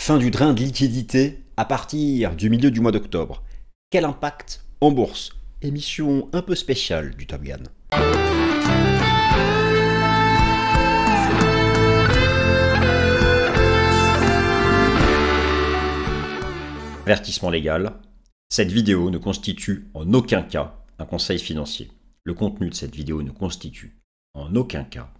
Fin du drain de liquidité à partir du milieu du mois d'octobre. Quel impact en bourse? Émission un peu spéciale du Top Gun. Avertissement légal. Cette vidéo ne constitue en aucun cas un conseil financier. Le contenu de cette vidéo ne constitue en aucun cas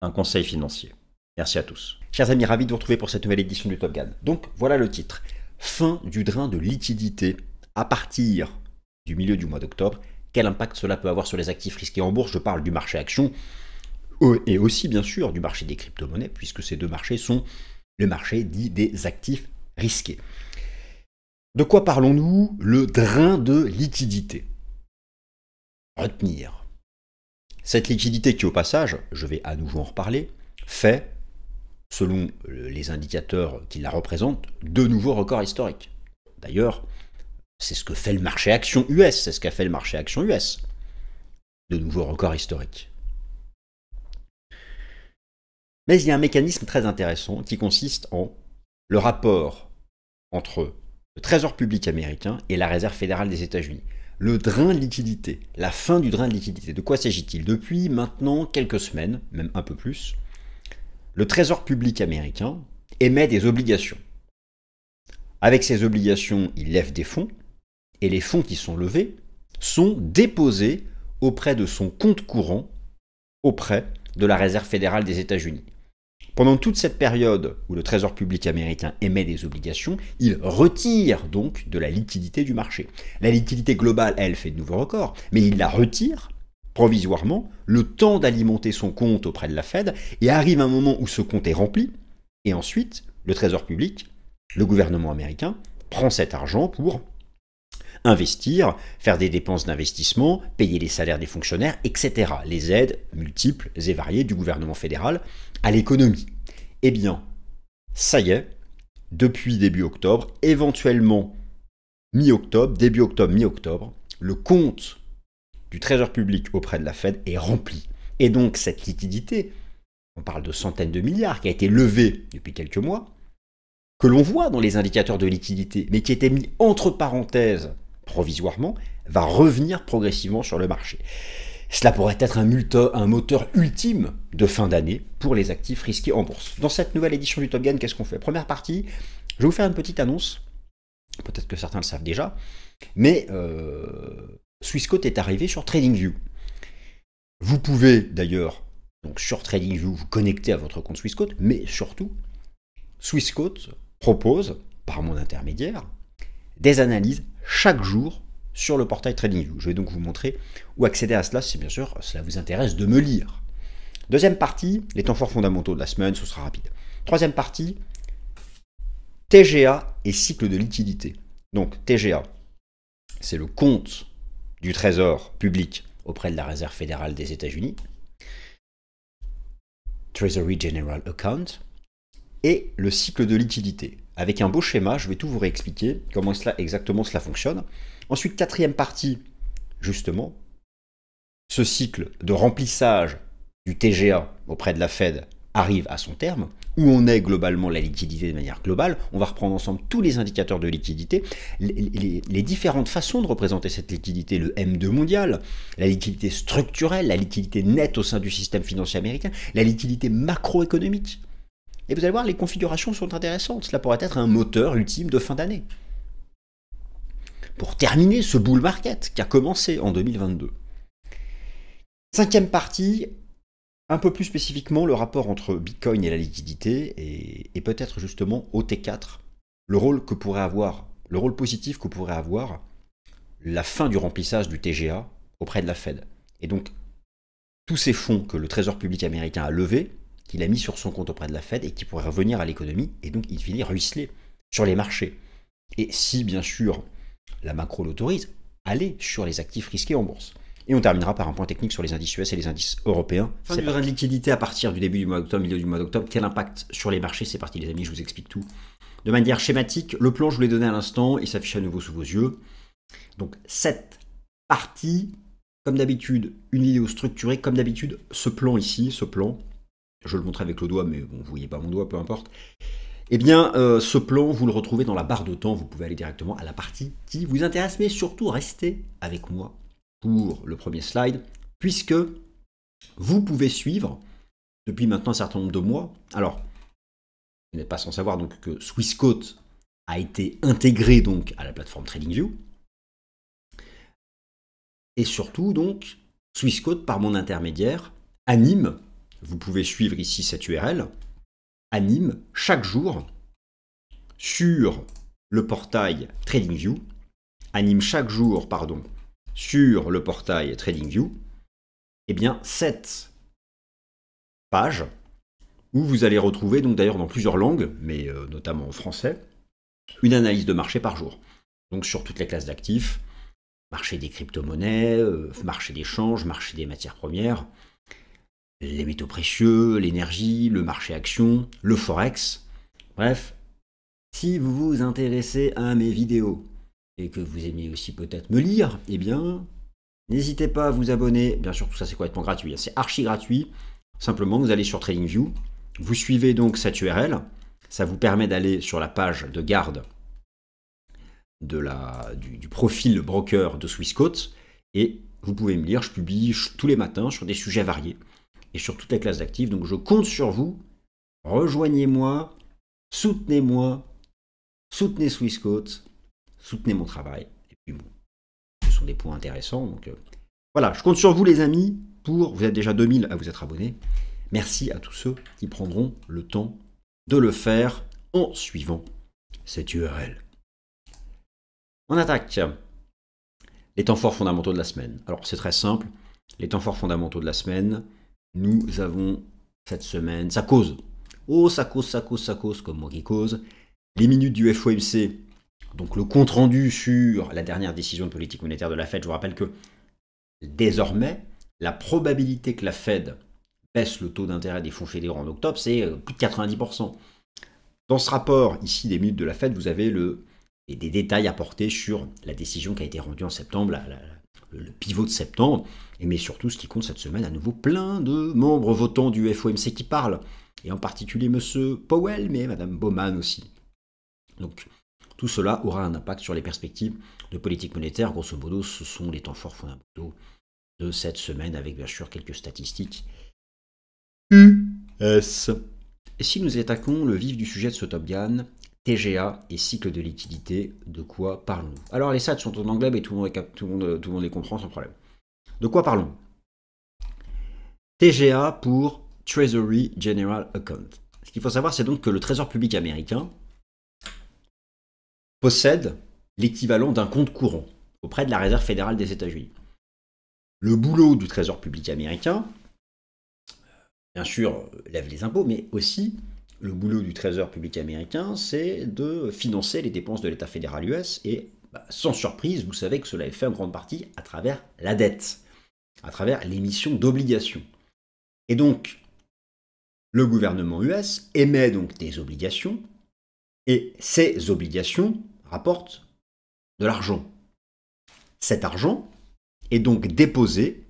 un conseil financier. Merci à tous. Chers amis, ravi de vous retrouver pour cette nouvelle édition du Top Gun. Donc voilà le titre. Fin du drain de liquidité à partir du milieu du mois d'octobre. Quel impact cela peut avoir sur les actifs risqués en bourse? Je parle du marché action et aussi bien sûr du marché des crypto-monnaies, puisque ces deux marchés sont le marché dit des actifs risqués. De quoi parlons-nous? Le drain de liquidité. Retenir. Cette liquidité qui, au passage, je vais à nouveau en reparler, fait, selon les indicateurs qui la représentent, de nouveaux records historiques. D'ailleurs, c'est ce que fait le marché action US, c'est ce qu'a fait le marché action US. De nouveaux records historiques. Mais il y a un mécanisme très intéressant qui consiste en le rapport entre le Trésor public américain et la Réserve fédérale des États-Unis. Le drain de liquidité, la fin du drain de liquidité. De quoi s'agit-il? Depuis maintenant quelques semaines, même un peu plus, le Trésor public américain émet des obligations. Avec ces obligations, il lève des fonds, et les fonds qui sont levés sont déposés auprès de son compte courant, auprès de la Réserve fédérale des États-Unis. Pendant toute cette période où le Trésor public américain émet des obligations, il retire donc de la liquidité du marché. La liquidité globale, elle, fait de nouveaux records, mais il la retire provisoirement, le temps d'alimenter son compte auprès de la Fed, et arrive un moment où ce compte est rempli, et ensuite, le Trésor public, le gouvernement américain, prend cet argent pour investir, faire des dépenses d'investissement, payer les salaires des fonctionnaires, etc. Les aides multiples et variées du gouvernement fédéral à l'économie. Eh bien, ça y est, depuis début octobre, éventuellement mi-octobre, début octobre, mi-octobre, le compte du Trésor public auprès de la Fed est rempli. Et donc cette liquidité, on parle de centaines de milliards, qui a été levée depuis quelques mois, que l'on voit dans les indicateurs de liquidité, mais qui était mis entre parenthèses provisoirement, va revenir progressivement sur le marché. Cela pourrait être un moteur ultime de fin d'année pour les actifs risqués en bourse. Dans cette nouvelle édition du Top Gun, qu'est-ce qu'on fait? Première partie, je vais vous faire une petite annonce, peut-être que certains le savent déjà, mais Swissquote est arrivé sur TradingView. Vous pouvez d'ailleurs, donc sur TradingView, vous connecter à votre compte Swissquote, mais surtout, Swissquote propose, par mon intermédiaire, des analyses chaque jour sur le portail TradingView. Je vais donc vous montrer où accéder à cela, si bien sûr cela vous intéresse de me lire. Deuxième partie, les temps forts fondamentaux de la semaine, ce sera rapide. Troisième partie, TGA et cycle de liquidité. Donc TGA, c'est le compte du Trésor public auprès de la Réserve fédérale des États-Unis, Treasury General Account, et le cycle de liquidité. Avec un beau schéma, je vais tout vous réexpliquer comment exactement cela fonctionne. Ensuite, quatrième partie, justement, ce cycle de remplissage du TGA auprès de la Fed arrive à son terme, où on est globalement la liquidité de manière globale. On va reprendre ensemble tous les indicateurs de liquidité, les différentes façons de représenter cette liquidité, le M2 mondial, la liquidité structurelle, la liquidité nette au sein du système financier américain, la liquidité macroéconomique. Et vous allez voir, les configurations sont intéressantes. Cela pourrait être un moteur ultime de fin d'année. Pour terminer ce bull market qui a commencé en 2022. Cinquième partie, un peu plus spécifiquement, le rapport entre Bitcoin et la liquidité et peut-être justement OT4, le rôle positif que pourrait avoir la fin du remplissage du TGA auprès de la Fed. Et donc, tous ces fonds que le Trésor public américain a levés, qu'il a mis sur son compte auprès de la Fed et qui pourrait revenir à l'économie et donc il finit ruisseler sur les marchés. Et si bien sûr la macro l'autorise, aller sur les actifs risqués en bourse. Et on terminera par un point technique sur les indices US et les indices européens. Fin du drain de liquidité à partir du début du mois d'octobre, milieu du mois d'octobre. Quel impact sur les marchés? C'est parti les amis, je vous explique tout. De manière schématique, le plan je vous l'ai donné à l'instant, il s'affiche à nouveau sous vos yeux. Donc cette partie, comme d'habitude, une vidéo structurée, comme d'habitude, ce plan ici, ce plan, je le montre avec le doigt, mais bon, vous ne voyez pas mon doigt, peu importe. Eh bien, ce plan, vous le retrouvez dans la barre de temps. Vous pouvez aller directement à la partie qui vous intéresse, mais surtout restez avec moi pour le premier slide, puisque vous pouvez suivre depuis maintenant un certain nombre de mois. Alors, vous n'êtes pas sans savoir donc que Swissquote a été intégré donc à la plateforme TradingView. Et surtout donc, Swissquote, par mon intermédiaire, anime, vous pouvez suivre ici cette URL, anime chaque jour sur le portail TradingView, anime chaque jour, pardon, sur le portail TradingView, eh bien, cette page où vous allez retrouver, donc d'ailleurs dans plusieurs langues, mais notamment en français, une analyse de marché par jour. Donc sur toutes les classes d'actifs, marché des crypto-monnaies, marché des changes, marché des matières premières, les métaux précieux, l'énergie, le marché action, le forex. Bref, si vous vous intéressez à mes vidéos et que vous aimez aussi peut-être me lire, eh bien, n'hésitez pas à vous abonner. Bien sûr, tout ça c'est complètement gratuit, c'est archi gratuit. Simplement, vous allez sur TradingView, vous suivez donc cette URL, ça vous permet d'aller sur la page de garde du profil broker de Swissquote et vous pouvez me lire, je publie tous les matins sur des sujets variés et sur toutes les classes d'actifs, donc je compte sur vous, rejoignez-moi, soutenez-moi, soutenez Swissquote, soutenez mon travail, et puis bon, ce sont des points intéressants, donc voilà, je compte sur vous les amis, vous êtes déjà 2000 à vous être abonnés, merci à tous ceux qui prendront le temps de le faire en suivant cette URL. On attaque les temps forts fondamentaux de la semaine. Alors c'est très simple, les temps forts fondamentaux de la semaine, nous avons cette semaine, ça cause, oh ça cause, comme moi qui cause, les minutes du FOMC, donc le compte rendu sur la dernière décision de politique monétaire de la Fed. Je vous rappelle que désormais, la probabilité que la Fed baisse le taux d'intérêt des fonds fédéraux en octobre, c'est plus de 90%. Dans ce rapport ici des minutes de la Fed, vous avez des détails apportés sur la décision qui a été rendue en septembre, le pivot de septembre, mais surtout ce qui compte cette semaine, à nouveau plein de membres votants du FOMC qui parlent, et en particulier M. Powell, mais Mme Bowman aussi. Donc tout cela aura un impact sur les perspectives de politique monétaire. Grosso modo, ce sont les temps forts fondamentaux de cette semaine, avec bien sûr quelques statistiques US. Et si nous attaquons le vif du sujet de ce Top Gun, TGA et cycle de liquidité, de quoi parlons-nous? Alors les stats sont en anglais, mais tout le monde les comprend sans problème. De quoi parlons? TGA pour Treasury General Account. Ce qu'il faut savoir, c'est donc que le Trésor public américain possède l'équivalent d'un compte courant auprès de la Réserve fédérale des États-Unis. Le boulot du Trésor public américain, bien sûr, lève les impôts, mais aussi le boulot du Trésor public américain, c'est de financer les dépenses de l'État fédéral US et, sans surprise, vous savez que cela est fait en grande partie à travers la dette, à travers l'émission d'obligations. Et donc, le gouvernement US émet donc des obligations et ces obligations rapportent de l'argent. Cet argent est donc déposé,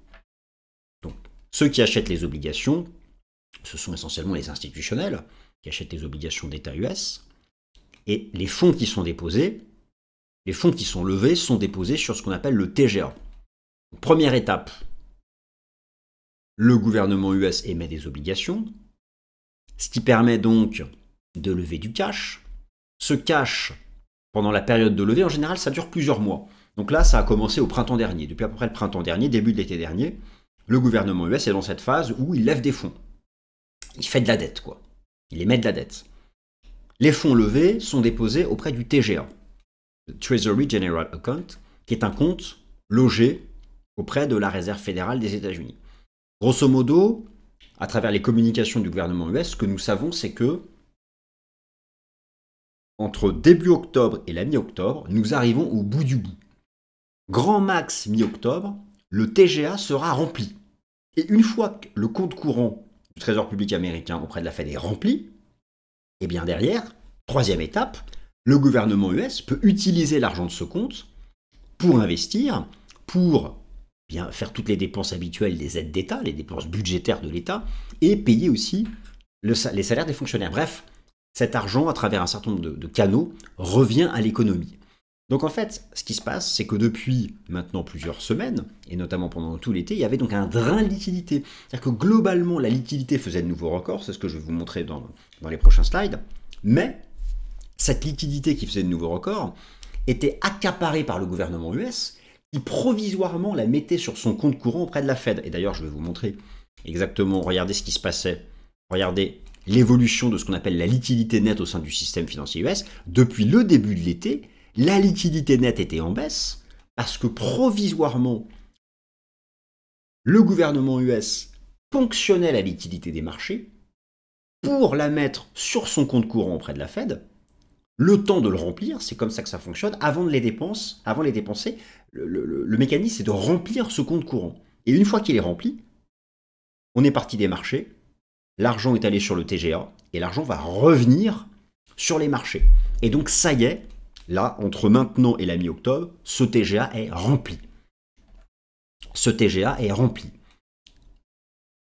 donc ceux qui achètent les obligations, ce sont essentiellement les institutionnels qui achètent les obligations d'État US, et les fonds qui sont déposés, les fonds qui sont levés sont déposés sur ce qu'on appelle le TGA. Donc, première étape, le gouvernement US émet des obligations, ce qui permet donc de lever du cash. Ce cash, pendant la période de levée, en général, ça dure plusieurs mois. Donc là, ça a commencé au printemps dernier. Depuis à peu près le printemps dernier, début de l'été dernier, le gouvernement US est dans cette phase où il lève des fonds. Il fait de la dette, quoi. Il émet de la dette. Les fonds levés sont déposés auprès du TGA, le Treasury General Account, qui est un compte logé auprès de la Réserve fédérale des États-Unis. Grosso modo, à travers les communications du gouvernement US, ce que nous savons, c'est que entre début octobre et la mi-octobre, nous arrivons au bout du bout. Grand max mi-octobre, le TGA sera rempli. Et une fois que le compte courant du Trésor public américain auprès de la Fed est rempli, et bien derrière, troisième étape, le gouvernement US peut utiliser l'argent de ce compte pour investir, pour bien faire toutes les dépenses habituelles des aides d'État, les dépenses budgétaires de l'État, et payer aussi les salaires des fonctionnaires. Bref, cet argent, à travers un certain nombre de canaux, revient à l'économie. Donc en fait, ce qui se passe, c'est que depuis maintenant plusieurs semaines, et notamment pendant tout l'été, il y avait donc un drain de liquidité. C'est-à-dire que globalement, la liquidité faisait de nouveaux records, c'est ce que je vais vous montrer dans les prochains slides, mais cette liquidité qui faisait de nouveaux records était accaparée par le gouvernement US, qui provisoirement la mettait sur son compte courant auprès de la Fed. Et d'ailleurs, je vais vous montrer exactement, regardez ce qui se passait, regardez l'évolution de ce qu'on appelle la liquidité nette au sein du système financier US. Depuis le début de l'été, la liquidité nette était en baisse parce que provisoirement, le gouvernement US ponctionnait la liquidité des marchés pour la mettre sur son compte courant auprès de la Fed, le temps de le remplir, c'est comme ça que ça fonctionne, avant de les dépenser, le mécanisme c'est de remplir ce compte courant. Et une fois qu'il est rempli, on est parti des marchés, l'argent est allé sur le TGA, et l'argent va revenir sur les marchés. Et donc ça y est, là, entre maintenant et la mi-octobre, ce TGA est rempli. Ce TGA est rempli.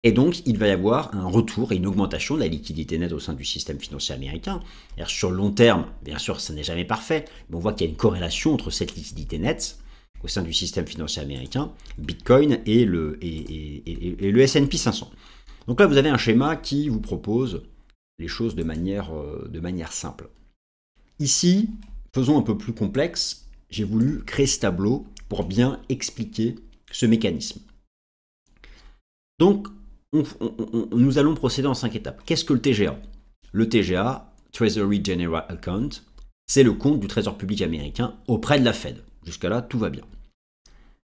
Et donc, il va y avoir un retour et une augmentation de la liquidité nette au sein du système financier américain. Sur le long terme, bien sûr, ça n'est jamais parfait, mais on voit qu'il y a une corrélation entre cette liquidité nette au sein du système financier américain, Bitcoin et le S&P 500. Donc là, vous avez un schéma qui vous propose les choses de manière simple. Ici, faisons un peu plus complexe, j'ai voulu créer ce tableau pour bien expliquer ce mécanisme. Donc, nous allons procéder en 5 étapes. Qu'est-ce que le TGA? Le TGA, Treasury General Account, c'est le compte du Trésor public américain auprès de la Fed. Jusqu'à là, tout va bien.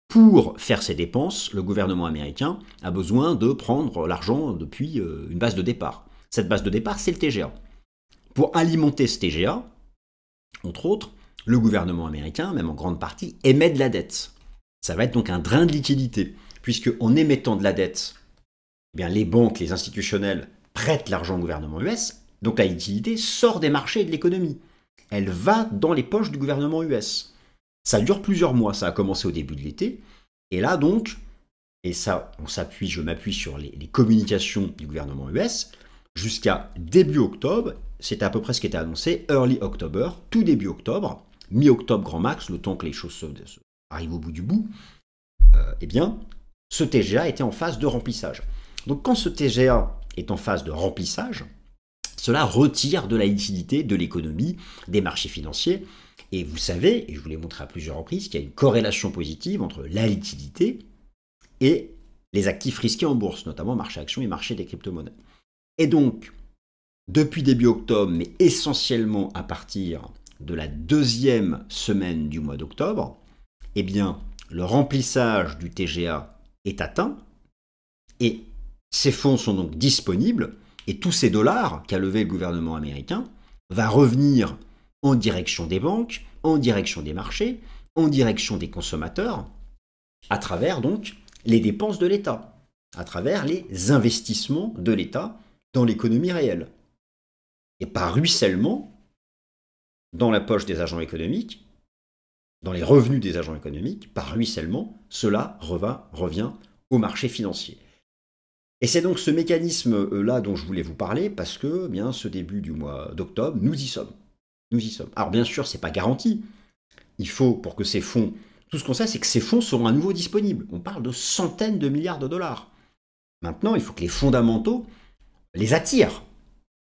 Pour faire ses dépenses, le gouvernement américain a besoin de prendre l'argent depuis une base de départ. Cette base de départ, c'est le TGA. Pour alimenter ce TGA, entre autres, le gouvernement américain, même en grande partie, émet de la dette. Ça va être donc un drain de liquidité, puisque en émettant de la dette, eh bien, les banques, les institutionnels prêtent l'argent au gouvernement US, donc la liquidité sort des marchés et de l'économie. Elle va dans les poches du gouvernement US. Ça dure plusieurs mois, ça a commencé au début de l'été, et là donc, et ça, je m'appuie sur les communications du gouvernement US, jusqu'à début octobre, c'était à peu près ce qui était annoncé, early October, tout début octobre, mi-octobre grand max, le temps que les choses arrivent au bout du bout, eh bien, ce TGA était en phase de remplissage. Donc quand ce TGA est en phase de remplissage, cela retire de la liquidité de l'économie, des marchés financiers, et vous savez, et je vous l'ai montré à plusieurs reprises, qu'il y a une corrélation positive entre la liquidité et les actifs risqués en bourse, notamment marché actions et marché des crypto-monnaies. Et donc, depuis début octobre, mais essentiellement à partir de la deuxième semaine du mois d'octobre, eh bien, le remplissage du TGA est atteint, et ces fonds sont donc disponibles, et tous ces dollars qu'a levé le gouvernement américain va revenir en direction des banques, en direction des marchés, en direction des consommateurs, à travers donc les dépenses de l'État, à travers les investissements de l'État dans l'économie réelle. Et par ruissellement, dans la poche des agents économiques, dans les revenus des agents économiques, par ruissellement, cela revient au marché financier. Et c'est donc ce mécanisme-là dont je voulais vous parler, parce que bien, ce début du mois d'octobre, nous y sommes. Nous y sommes. Alors bien sûr, ce n'est pas garanti. Il faut, pour que ces fonds... Tout ce qu'on sait, c'est que ces fonds seront à nouveau disponibles. On parle de centaines de milliards de dollars. Maintenant, il faut que les fondamentaux les attirent.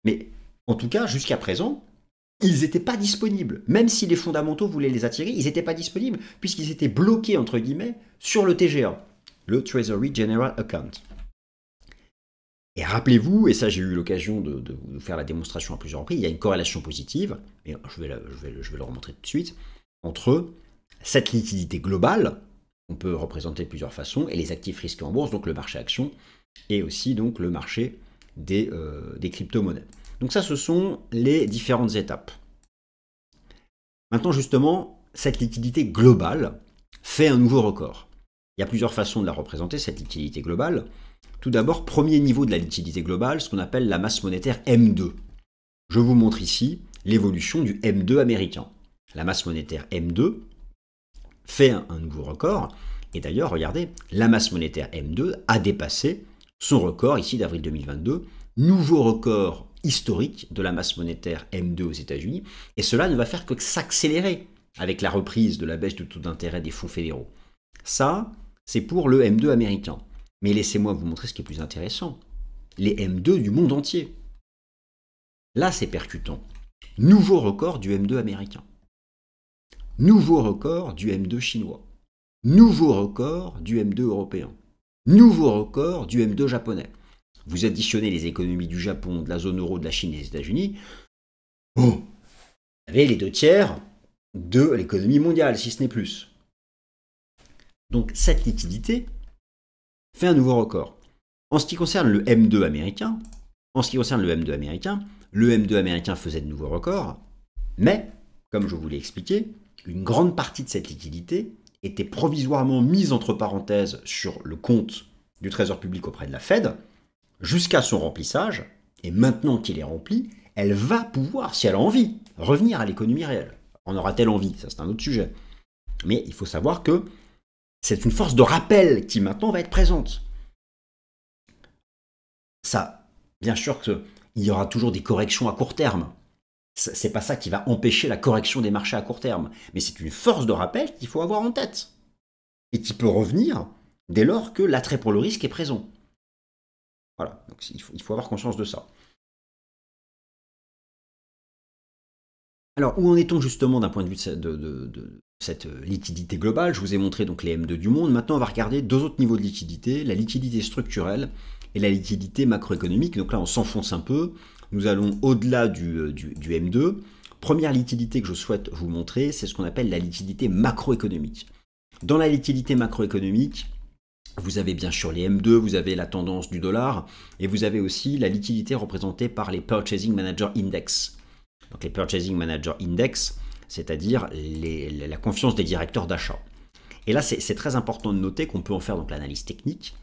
Mais en tout cas, jusqu'à présent, ils n'étaient pas disponibles. Même si les fondamentaux voulaient les attirer, ils n'étaient pas disponibles, puisqu'ils étaient bloqués, entre guillemets, sur le TGA, le Treasury General Account. Et rappelez-vous, et ça j'ai eu l'occasion de vous faire la démonstration à plusieurs reprises, il y a une corrélation positive, et je vais le remontrer tout de suite, entre cette liquidité globale, on peut représenter de plusieurs façons, et les actifs risqués en bourse, donc le marché actions, et aussi donc le marché des crypto-monnaies. Donc ça, ce sont les différentes étapes. Maintenant, justement, cette liquidité globale fait un nouveau record. Il y a plusieurs façons de la représenter, cette liquidité globale. Tout d'abord, premier niveau de la liquidité globale, ce qu'on appelle la masse monétaire M2. Je vous montre ici l'évolution du M2 américain. La masse monétaire M2 fait un nouveau record. Et d'ailleurs, regardez, la masse monétaire M2 a dépassé son record ici d'avril 2022. Nouveau record historique de la masse monétaire M2 aux États-Unis, et cela ne va faire que s'accélérer avec la reprise de la baisse du taux d'intérêt des fonds fédéraux. Ça, c'est pour le M2 américain. Mais laissez-moi vous montrer ce qui est plus intéressant. Les M2 du monde entier. Là, c'est percutant. Nouveau record du M2 américain. Nouveau record du M2 chinois. Nouveau record du M2 européen. Nouveau record du M2 japonais. Vous additionnez les économies du Japon, de la zone euro, de la Chine et des États-Unis, vous avez les 2/3 de l'économie mondiale, si ce n'est plus. Donc cette liquidité fait un nouveau record. En ce qui concerne le M2 américain, le M2 américain faisait de nouveaux records, mais, comme je vous l'ai expliqué, une grande partie de cette liquidité était provisoirement mise entre parenthèses sur le compte du Trésor public auprès de la Fed, jusqu'à son remplissage, et maintenant qu'il est rempli, elle va pouvoir, si elle a envie, revenir à l'économie réelle. En aura-t-elle envie? Ça, c'est un autre sujet. Mais il faut savoir que c'est une force de rappel qui maintenant va être présente. Ça, bien sûr qu'il y aura toujours des corrections à court terme. C'est pas ça qui va empêcher la correction des marchés à court terme. Mais c'est une force de rappel qu'il faut avoir en tête. Et qui peut revenir dès lors que l'attrait pour le risque est présent. Voilà, donc il faut avoir conscience de ça. Alors, où en est-on justement d'un point de vue de cette liquidité globale? Je vous ai montré donc les M2 du monde. Maintenant, on va regarder deux autres niveaux de liquidité, la liquidité structurelle et la liquidité macroéconomique. Donc là, on s'enfonce un peu. Nous allons au-delà du M2. Première liquidité que je souhaite vous montrer, c'est ce qu'on appelle la liquidité macroéconomique. Dans la liquidité macroéconomique, vous avez bien sûr les M2, vous avez la tendance du dollar, et vous avez aussi la liquidité représentée par les Purchasing Manager Index. Donc les Purchasing Manager Index, c'est-à-dire la confiance des directeurs d'achat. Et là, c'est très important de noter qu'on peut en faire donc l'analyse technique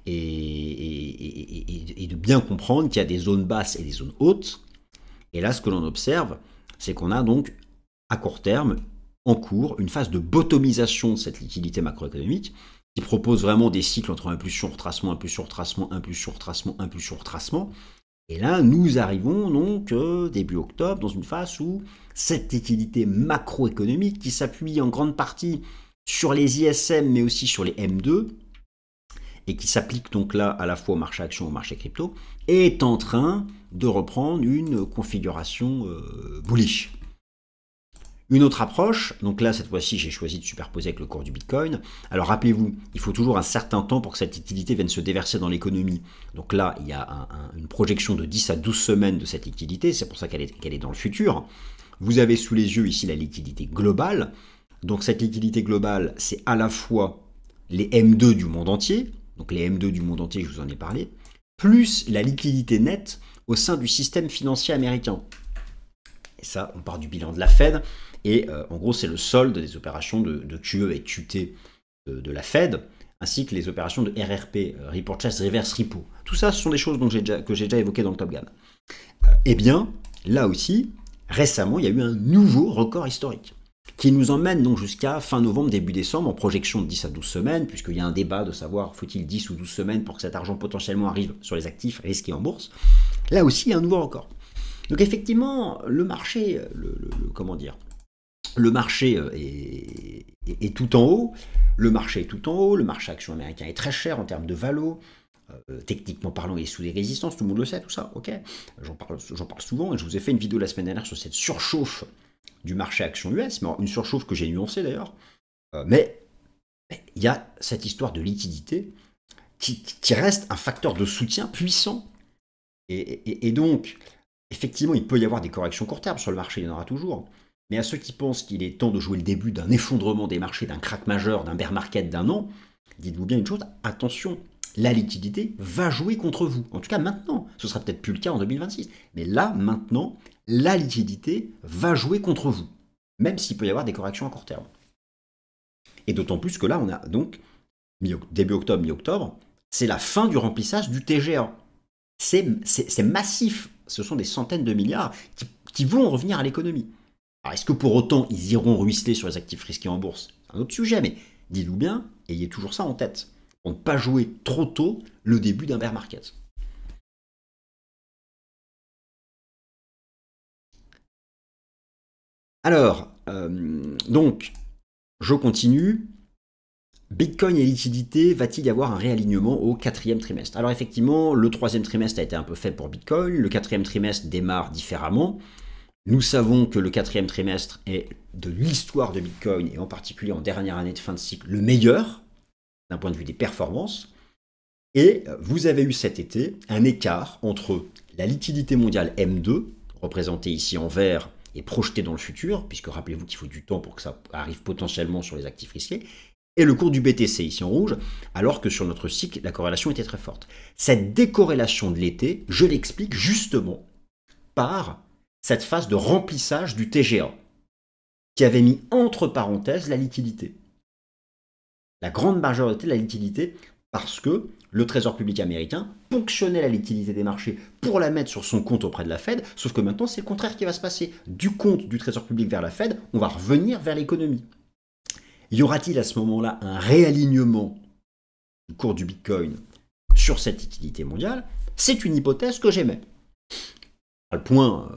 et de bien comprendre qu'il y a des zones basses et des zones hautes. Et là, ce que l'on observe, c'est qu'on a donc à court terme, en cours, une phase de bottomisation de cette liquidité macroéconomique qui propose vraiment des cycles entre impulsion, retracement, impulsion, retracement, impulsion, retracement, impulsion, retracement. Et là, nous arrivons donc début octobre dans une phase où cette liquidité macroéconomique qui s'appuie en grande partie sur les ISM mais aussi sur les M2 et qui s'applique donc là à la fois au marché action et au marché crypto est en train de reprendre une configuration bullish. Une autre approche, donc là cette fois-ci j'ai choisi de superposer avec le cours du Bitcoin. Alors rappelez-vous, il faut toujours un certain temps pour que cette liquidité vienne se déverser dans l'économie. Donc là il y a une projection de 10 à 12 semaines de cette liquidité, c'est pour ça qu'elle est dans le futur. Vous avez sous les yeux ici la liquidité globale. Donc cette liquidité globale c'est à la fois les M2 du monde entier, donc les M2 du monde entier je vous en ai parlé, plus la liquidité nette au sein du système financier américain. Et ça, on part du bilan de la Fed, et en gros, c'est le solde des opérations de QE et QT de la Fed, ainsi que les opérations de RRP, Repurchase Reverse Repo. Tout ça, ce sont des choses que j'ai déjà évoquées dans le Top Gun. Eh bien, là aussi, récemment, il y a eu un nouveau record historique, qui nous emmène donc jusqu'à fin novembre, début décembre, en projection de 10 à 12 semaines, puisqu'il y a un débat de savoir faut-il 10 ou 12 semaines pour que cet argent potentiellement arrive sur les actifs risqués en bourse. Là aussi, il y a un nouveau record. Donc effectivement, le marché, le marché est tout en haut. Le marché est tout en haut. Le marché action américain est très cher en termes de valo. Techniquement parlant, il est sous des résistances. Tout le monde le sait, tout ça. Ok. J'en parle souvent et je vous ai fait une vidéo la semaine dernière sur cette surchauffe du marché action US, mais une surchauffe que j'ai nuancée d'ailleurs. Mais il y a cette histoire de liquidité qui reste un facteur de soutien puissant. Et donc, effectivement, il peut y avoir des corrections court terme sur le marché, il y en aura toujours. Mais à ceux qui pensent qu'il est temps de jouer le début d'un effondrement des marchés, d'un crack majeur, d'un bear market d'un an, dites-vous bien une chose, attention, la liquidité va jouer contre vous. En tout cas maintenant, ce sera peut-être plus le cas en 2026. Mais là, maintenant, la liquidité va jouer contre vous, même s'il peut y avoir des corrections à court terme. Et d'autant plus que là, on a donc, début octobre, mi-octobre, c'est la fin du remplissage du TGA. C'est massif. Ce sont des centaines de milliards qui vont revenir à l'économie. Alors, est-ce que pour autant, ils iront ruisseler sur les actifs risqués en bourse? C'est un autre sujet, mais dites-vous bien, ayez toujours ça en tête, pour ne pas jouer trop tôt le début d'un bear market. Alors, donc, je continue. Bitcoin et liquidité, va-t-il y avoir un réalignement au 4e trimestre? Alors effectivement, le 3e trimestre a été un peu fait pour Bitcoin, le 4e trimestre démarre différemment. Nous savons que le 4e trimestre est de l'histoire de Bitcoin, et en particulier en dernière année de fin de cycle, le meilleur, d'un point de vue des performances. Et vous avez eu cet été un écart entre la liquidité mondiale M2, représentée ici en vert et projetée dans le futur, puisque rappelez-vous qu'il faut du temps pour que ça arrive potentiellement sur les actifs risqués, et le cours du BTC ici en rouge, alors que sur notre cycle, la corrélation était très forte. Cette décorrélation de l'été, je l'explique justement par cette phase de remplissage du TGA, qui avait mis entre parenthèses la liquidité. La grande majorité de la liquidité, parce que le Trésor public américain ponctionnait la liquidité des marchés pour la mettre sur son compte auprès de la Fed, sauf que maintenant c'est le contraire qui va se passer. Du compte du Trésor public vers la Fed, on va revenir vers l'économie. Y aura-t-il à ce moment-là un réalignement du cours du Bitcoin sur cette liquidité mondiale? C'est une hypothèse que j'émets. Pas le point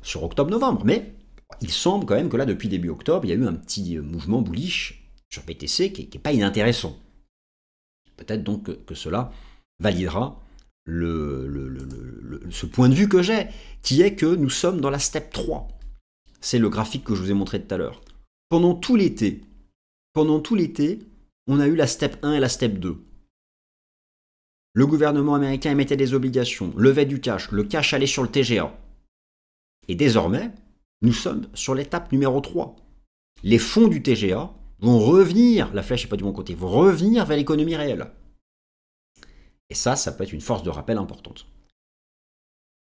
sur octobre-novembre, mais il semble quand même que là, depuis début octobre, il y a eu un petit mouvement bullish sur BTC qui n'est pas inintéressant. Peut-être donc que cela validera ce point de vue que j'ai, qui est que nous sommes dans la step 3. C'est le graphique que je vous ai montré tout à l'heure. Pendant tout l'été, on a eu la step 1 et la step 2. Le gouvernement américain émettait des obligations, levait du cash, le cash allait sur le TGA. Et désormais, nous sommes sur l'étape numéro 3. Les fonds du TGA vont revenir, la flèche n'est pas du bon côté, vont revenir vers l'économie réelle. Et ça peut être une force de rappel importante.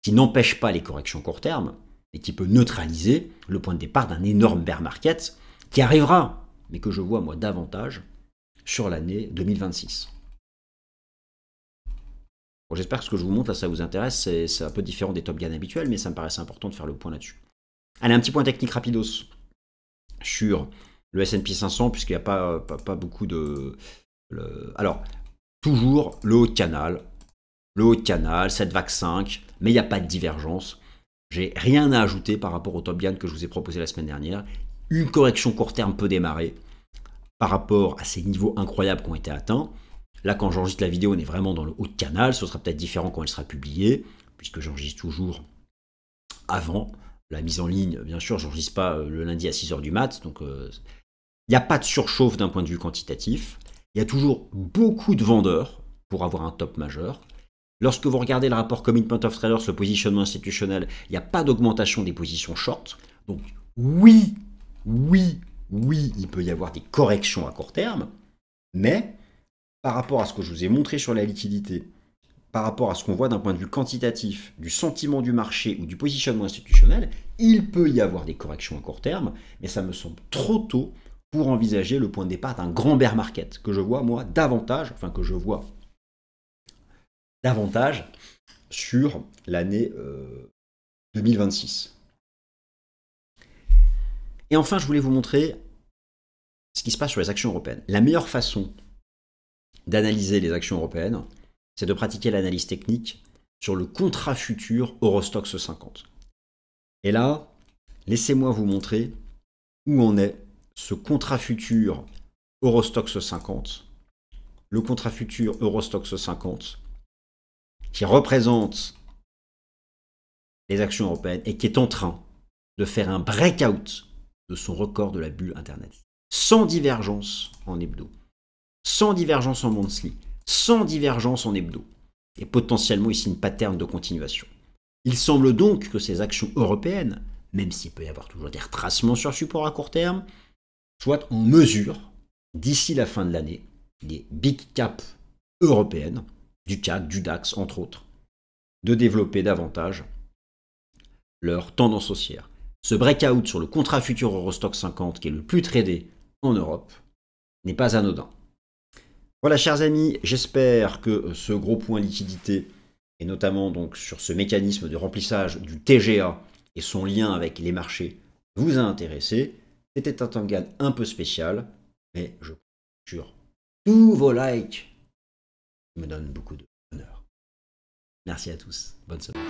Qui n'empêche pas les corrections court terme, mais qui peut neutraliser le point de départ d'un énorme bear market qui arrivera, mais que je vois moi davantage sur l'année 2026. Bon, j'espère que ce que je vous montre là, ça vous intéresse. C'est un peu différent des Top Gun habituels, mais ça me paraissait important de faire le point là-dessus. Allez, un petit point technique rapidos sur le S&P 500, puisqu'il n'y a pas beaucoup de... Alors, toujours le haut de canal, 7 vague 5, mais il n'y a pas de divergence. J'ai rien à ajouter par rapport au Top Gun que je vous ai proposé la semaine dernière. Une correction court terme peut démarrer par rapport à ces niveaux incroyables qui ont été atteints. Là, quand j'enregistre la vidéo, on est vraiment dans le haut de canal. Ce sera peut-être différent quand elle sera publiée, puisque j'enregistre toujours avant la mise en ligne. Bien sûr, je n'enregistre pas le lundi à 6h du mat. Donc, il n'y a pas de surchauffe d'un point de vue quantitatif. Il y a toujours beaucoup de vendeurs pour avoir un top majeur. Lorsque vous regardez le rapport Commitment of Traders, le positionnement institutionnel, il n'y a pas d'augmentation des positions short. Donc, oui, il peut y avoir des corrections à court terme, mais par rapport à ce que je vous ai montré sur la liquidité, par rapport à ce qu'on voit d'un point de vue quantitatif, du sentiment du marché ou du positionnement institutionnel, il peut y avoir des corrections à court terme, mais ça me semble trop tôt pour envisager le point de départ d'un grand bear market, que je vois moi davantage sur l'année 2026. Et enfin, je voulais vous montrer ce qui se passe sur les actions européennes. La meilleure façon d'analyser les actions européennes, c'est de pratiquer l'analyse technique sur le contrat futur Eurostoxx 50. Et là, laissez-moi vous montrer où en est ce contrat futur Eurostoxx 50. Le contrat futur Eurostoxx 50 qui représente les actions européennes et qui est en train de faire un breakout de son record de la bulle Internet. Sans divergence en hebdo, sans divergence en monthly, sans divergence en hebdo, et potentiellement ici une pattern de continuation. Il semble donc que ces actions européennes, même s'il peut y avoir toujours des retracements sur support à court terme, soient en mesure, d'ici la fin de l'année, des big caps européennes, du CAC, du DAX entre autres, de développer davantage leur tendance haussière. Ce breakout sur le contrat futur Eurostoxx 50, qui est le plus tradé en Europe, n'est pas anodin. Voilà, chers amis, j'espère que ce gros point liquidité, et notamment donc sur ce mécanisme de remplissage du TGA et son lien avec les marchés, vous a intéressé. C'était un Tangan un peu spécial, mais je compte sur tous vos likes qui me donnent beaucoup de bonheur. Merci à tous, bonne semaine.